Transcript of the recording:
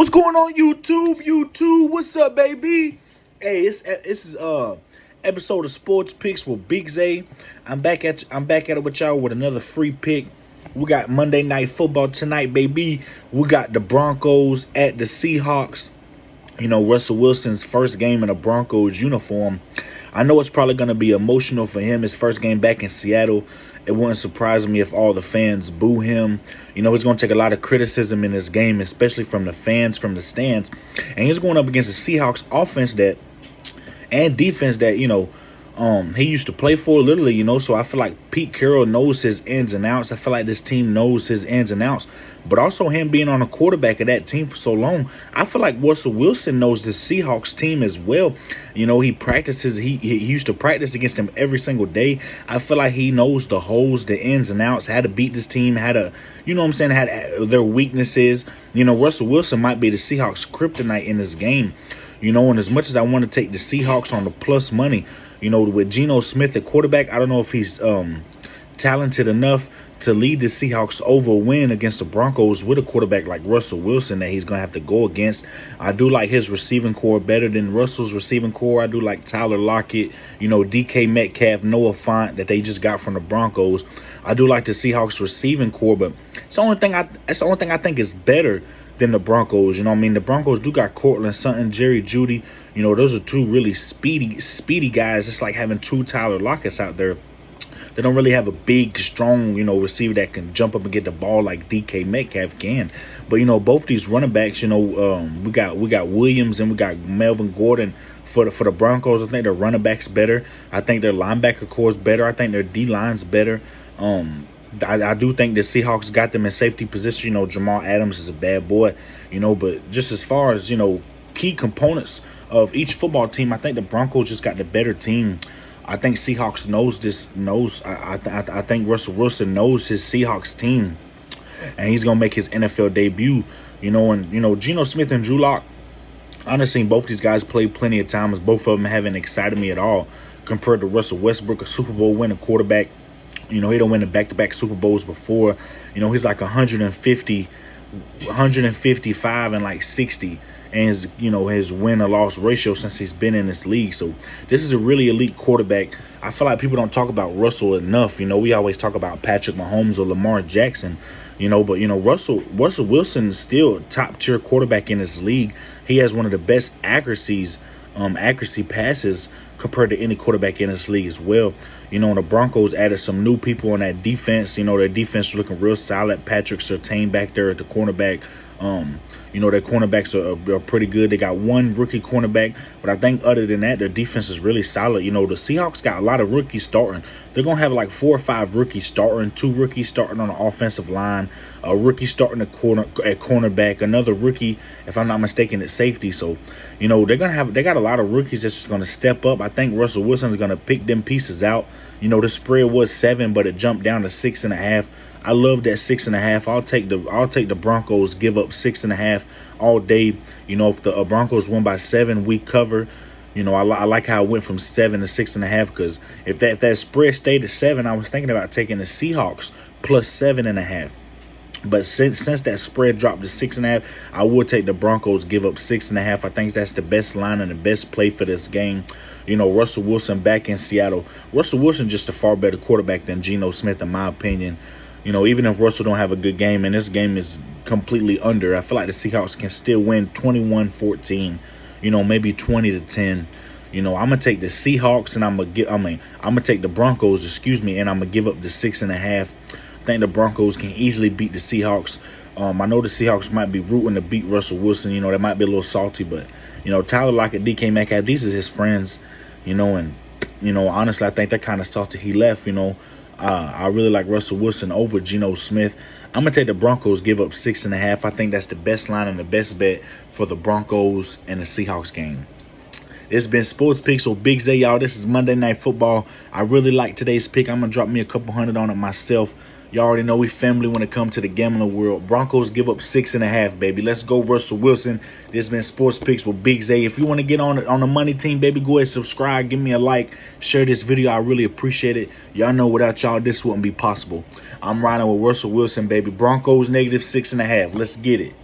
What's going on, YouTube? What's up, baby? Hey, this is episode of Sports Picks with Big Zay. I'm back at it with y'all with another free pick. We got Monday Night Football tonight, baby. We got the Broncos at the Seahawks. You know, Russell Wilson's first game in a Broncos uniform. I know it's probably going to be emotional for him. His first game back in Seattle. It wouldn't surprise me if all the fans boo him. You know, he's going to take a lot of criticism in this game, especially from the fans, from the stands. And he's going up against the Seahawks offense and defense that, he used to play for, literally, so I feel like Pete Carroll knows his ins and outs. I feel like this team knows his ins and outs. But also him being on a quarterback of that team for so long, I feel like Russell Wilson knows the Seahawks team as well. He practices, he used to practice against them every single day. I feel like he knows the holes, the ins and outs, how to beat this team, how to, how their weaknesses. Russell Wilson might be the Seahawks kryptonite in this game. And as much as I want to take the Seahawks on the plus money, with Geno Smith at quarterback, I don't know if he's talented enough to lead the Seahawks over a win against the Broncos with a quarterback like Russell Wilson that he's going to have to go against. I do like his receiving core better than Russell's receiving core. I do like Tyler Lockett, DK Metcalf, Noah Fant that they just got from the Broncos. I do like the Seahawks receiving core, but it's the only thing I think is better than the Broncos. The Broncos do got Cortland Sutton, Jerry Jeudy. Those are two really speedy guys. It's like having two Tyler Lockett's out there. They don't really have a big, strong, receiver that can jump up and get the ball like DK Metcalf can. But, both these running backs, we got Williams and we got Melvin Gordon for the Broncos. I think their running backs better. I think their linebacker core is better. I think their D-line's better. I do think the Seahawks got them in safety position. Jamal Adams is a bad boy, but just as far as, key components of each football team, I think the Broncos just got the better team. I think Seahawks I think Russell Wilson knows his Seahawks team, and he's going to make his NFL debut, and Geno Smith and Drew Lock, honestly, both these guys played plenty of times. Both of them haven't excited me at all compared to Russell Westbrook, a Super Bowl winning quarterback. He don't win the back-to-back Super Bowls before. He's like 155 and like 60. And his win or loss ratio since he's been in this league. So this is a really elite quarterback. I feel like people don't talk about Russell enough. We always talk about Patrick Mahomes or Lamar Jackson. But Russell Wilson is still a top-tier quarterback in this league. He has one of the best accuracy passes compared to any quarterback in this league as well. The Broncos added some new people on that defense. Their defense is looking real solid. Patrick Surtain back there at the cornerback. Their cornerbacks are pretty good. They got one rookie cornerback, but I think other than that, their defense is really solid. The Seahawks got a lot of rookies starting. They're going to have like 4 or 5 rookies starting, 2 rookies starting on the offensive line, a rookie starting at cornerback, another rookie, if I'm not mistaken, at safety. So, they got a lot of rookies that's just going to step up. I think Russell Wilson is going to pick them pieces out. The spread was 7, but it jumped down to 6.5. I love that 6.5. I'll take the Broncos, give up 6.5 all day. If the Broncos win by 7, we cover. I like how it went from 7 to 6.5, because if that spread stayed at 7, I was thinking about taking the Seahawks plus 7.5. But since that spread dropped to 6.5, I will take the Broncos, give up 6.5. I think that's the best line and the best play for this game. Russell Wilson back in Seattle. Russell Wilson just a far better quarterback than Geno Smith, in my opinion. Even if Russell don't have a good game and this game is completely under, I feel like the Seahawks can still win 21-14, maybe 20-10. I'm gonna take the Seahawks and I'm gonna take the Broncos, and I'm gonna give up the 6.5. I think the Broncos can easily beat the Seahawks. I know the Seahawks might be rooting to beat Russell Wilson. They might be a little salty, but Tyler Lockett, DK Metcalf, these are his friends. And honestly, I think they're kind of salty he left. I really like Russell Wilson over Geno Smith. I'm going to take the Broncos, give up 6.5. I think that's the best line and the best bet for the Broncos and the Seahawks game. It's been Sports Picks with Big Zay, y'all. This is Monday Night Football. I really like today's pick. I'm going to drop me a couple hundred on it myself. Y'all already know we family when it comes to the gambling world. Broncos give up 6.5, baby. Let's go, Russell Wilson. This has been Sports Picks with Big Zay. If you want to get on the money team, baby, go ahead and subscribe. Give me a like. Share this video. I really appreciate it. Y'all know without y'all, this wouldn't be possible. I'm riding with Russell Wilson, baby. Broncos negative 6.5. Let's get it.